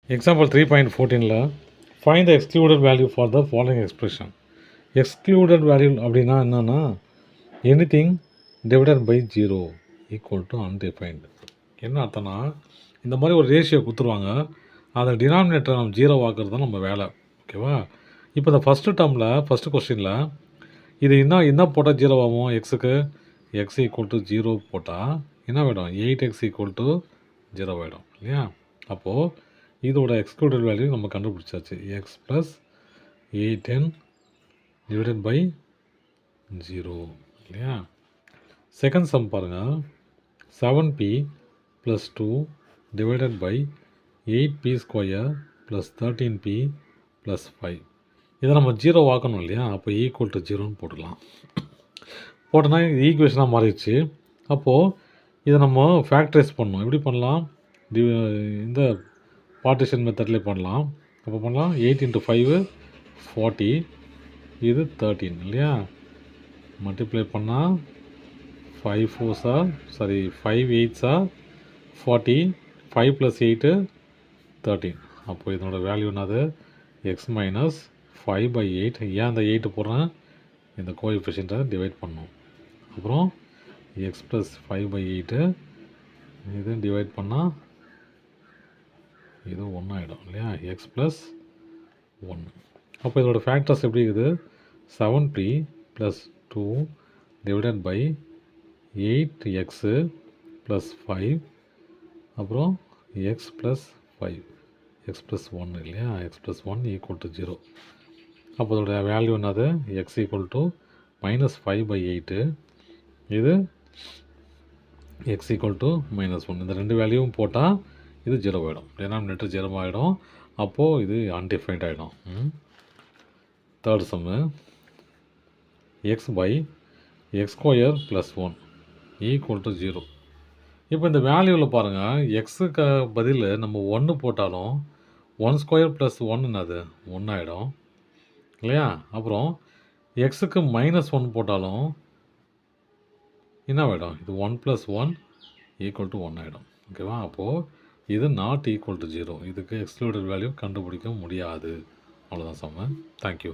Example 3.14ல find the excluded value for the following expression. Excluded value அப்படின்னா என்னன்னா anything divided by 0 equal to undefined. என்ன அர்த்தம்னா இந்த மாதிரி ஒரு ரேஷியோ கொடுத்துருவாங்க, அதை டினாமினேட்டரை நம்ம 0 ஆக்குறது தான் நம்ம வேலை. ஓகேவா? இப்போ இந்த ஃபஸ்ட்டு டேர்மில் ஃபஸ்ட்டு கொஸ்டினில் இது என்ன போட்டால் 0 ஆகும்? எக்ஸுக்கு எக்ஸ் ஈக்குவல் டு 0 போட்டால் என்ன ஆகிடும்? 8x ஈக்குவல் டு 0 ஆகிடும் இல்லையா? அப்போது இதோட எக்ஸ்க்ளூடட் வேல்யூ நம்ம கண்டுபிடிச்சாச்சு. X plus 8n divided by 0 இல்லையா? செகண்ட் சம் பாருங்கள். 7p plus 2 divided by 8p square plus 13p plus 5. இதை நம்ம 0 ஆக்கணும் இல்லையா? அப்போ ஈக்குவல் டு 0ன்னு போட்டுக்கலாம். போட்டோன்னா ஈக்குவேஷனாக மாறிடுச்சு. அப்போது இதை நம்ம ஃபேக்டரைஸ் பண்ணணும். எப்படி பண்ணலாம்? இந்த பார்ட்டிஷன் மெத்தட்லேயே பண்ணலாம். அப்போ பண்ணலாம் 8 × 5 40, இது 13 இல்லையா? மல்டிப்ளை பண்ணால் 5 8s 40, 5 + 8 13. அப்போ இதனோட வேல்யூ என்னது? X minus 5/8. ஏன் அந்த 8 போடுறேன்? இந்த கோஎஃபிஷியண்ட்டை டிவைட் பண்ணணும். அப்புறம் எக்ஸ் ப்ளஸ் 5/8 இது டிவைட் பண்ணால் இது 1 ஆகிடும் இல்லையா? X plus 1. அப்போ இதோட ஃபேக்டர்ஸ் எப்படி இருக்குது? 7p plus 2 divided by 8x plus 5, அப்புறம் எக்ஸ் ப்ளஸ் 5, எக்ஸ் ப்ளஸ் 1 இல்லையா? X plus 1 equal to 0. அப்போ இதோட வேல்யூ என்னது? எக்ஸ் ஈக்குவல் டு -5/8, இது எக்ஸ் ஈக்குவல் டு -1. இந்த ரெண்டு வேல்யூவும் போட்டால் இது 0 ஆகிடும். டினாமினேட்டர் 0 ஆகிடும். அப்போது இது அன்டிஃபைன்ட் ஆகிடும். Third sum x by x square plus 1 equal to 0. இப்போ இந்த வேல்யூவில் பாருங்கள், எக்ஸுக்கு பதில் நம்ம 1 போட்டாலும் 1² + 1 என்னது? 1 ஆகிடும் இல்லையா? அப்புறம் எக்ஸுக்கு -1 போட்டாலும் என்ன ஆகிடும்? இது 1 + 1 ஈக்குவல் டு 1 ஆகிடும். ஓகேவா? அப்போது இது நாட் ஈக்குவல் டு 0. இதுக்கு எக்ஸ்க்ளூடட் வேல்யூ கண்டுபிடிக்க முடியாது. அவ்வளோதான் சம்மு. தேங்க்யூ.